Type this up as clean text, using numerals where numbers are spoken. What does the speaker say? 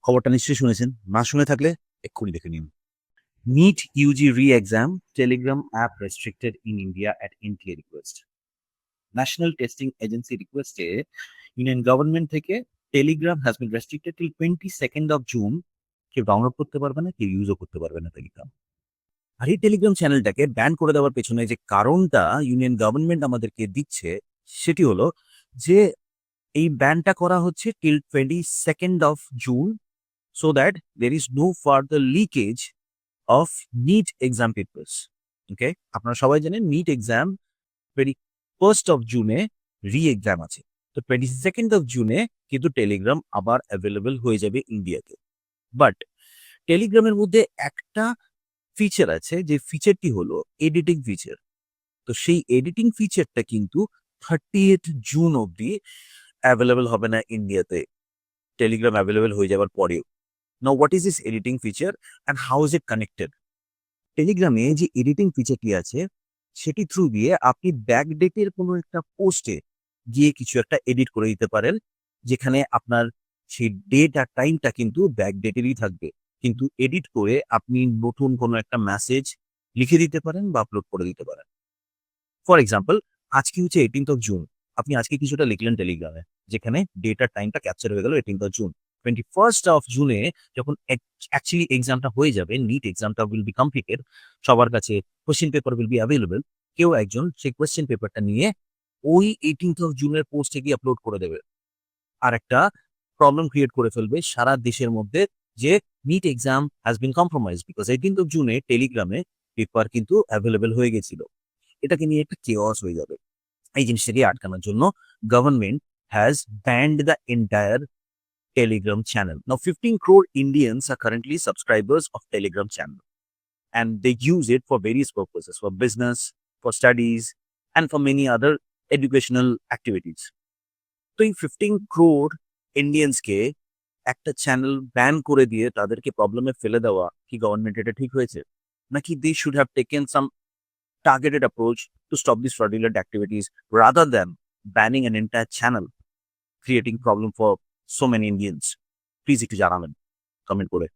খবরটা নিশ্চয়ই শুনেছেন, না শুনে থাকলে এক্ষুনি দেখে নিন। NEET UG re-exam, Telegram app restricted in India at NTA request. National testing agency রিকোয়েস্টে ইউনিয়ন গভর্নমেন্ট থেকে Telegram has been restricted till 22nd of June। কেউ ডাউনলোড করতে পারবে না, কেউ ইউজও করতে পারবে না টেলিগ্রাম। আর এই টেলিগ্রাম চ্যানেলটাকে ব্যান করে দেওয়ার পেছনে যে কারণটা ইউনিয়ন গভর্নমেন্ট আমাদেরকে দিচ্ছে সেটি হলো যে এই ব্যানটা করা হচ্ছে till 22nd of June, so that there is no further leakage of NEET exam papers. ওকে, আপনারা সবাই জানেন NEET exam 21st of June রি-এক্সাম আছে। তো 22nd of June কিন্তু টেলিগ্রাম আবার অ্যাভেলেবল হয়ে যাবে ইন্ডিয়াতে। বাট টেলিগ্রামের মধ্যে একটা ফিচার আছে, যে ফিচারটি হলো এডিটিং ফিচার। তো সেই এডিটিং ফিচারটা কিন্তু 30th June অবধি অ্যাভেলেবল হবে না ইন্ডিয়াতে, টেলিগ্রাম অ্যাভেলেবল হয়ে যাওয়ার পরেও। Now what is this editing feature and how is it connected? টেলিগ্রামে যে এডিটিং ফিচারটি আছে সেটি থ্রু দিয়ে আপনি ব্যাকডেটের কোনো একটা পোস্টে গিয়ে কিছু একটা এডিট করে দিতে পারেন, যেখানে আপনার সেই ডেট আর টাইমটা কিন্তু ব্যাকডেটেরই থাকবে, কিন্তু এডিট করে আপনি নতুন কোনো একটা মেসেজ লিখে দিতে পারেন বা আপলোড করে দিতে পারেন। ফর এক্সাম্পল, আজকে হচ্ছে 18th of June, আপনি আজকে কিছুটা লিখলেন টেলিগ্রামে, যেখানে ডেট আর টাইমটা ক্যাপচার হয়ে গেল 18th of June। 21st of June যখন অ্যাকচুয়ালি এক্সামটা হয়ে যাবে, নিট এক্সামটা উইল বি কমপ্লিটেড, সবার কাছে question paper will be available, কেউ একজন সেই কোশ্চেন পেপারটা নিয়ে ওই 18th of June পোস্টে গিয়ে আপলোড করে দেবে। আর একটা প্রবলেম ক্রিয়েট করে ফেলবে সারা দেশের মধ্যে, যে NEET exam has been compromise because 18th of June টেলিগ্রামে পেপার কিন্তু অ্যাভেলেবল হয়ে গেছিল। এটাকে নিয়ে একটা কেওয়াস হয়ে যাবে। এই জিনিসটাকে আটকানোর জন্য government has band the entire Telegram channel. Now, 15 crore Indians are currently subscribers of Telegram channel, and they use it for various purposes, for business, for studies, and for many other educational activities. তো এই 15 crore ইন্ডিয়ান্সকে একটা channel ban করে দিয়ে তাদেরকে প্রবলেমে ফেলে দেওয়া কি গভর্নমেন্ট এটা ঠিক হয়েছে? নাকি they should have taken some targeted approach to stop these fraudulent activities rather than banning an entire channel, creating problem for so many Indians? Please একটু জানাবেন কমেন্ট করে।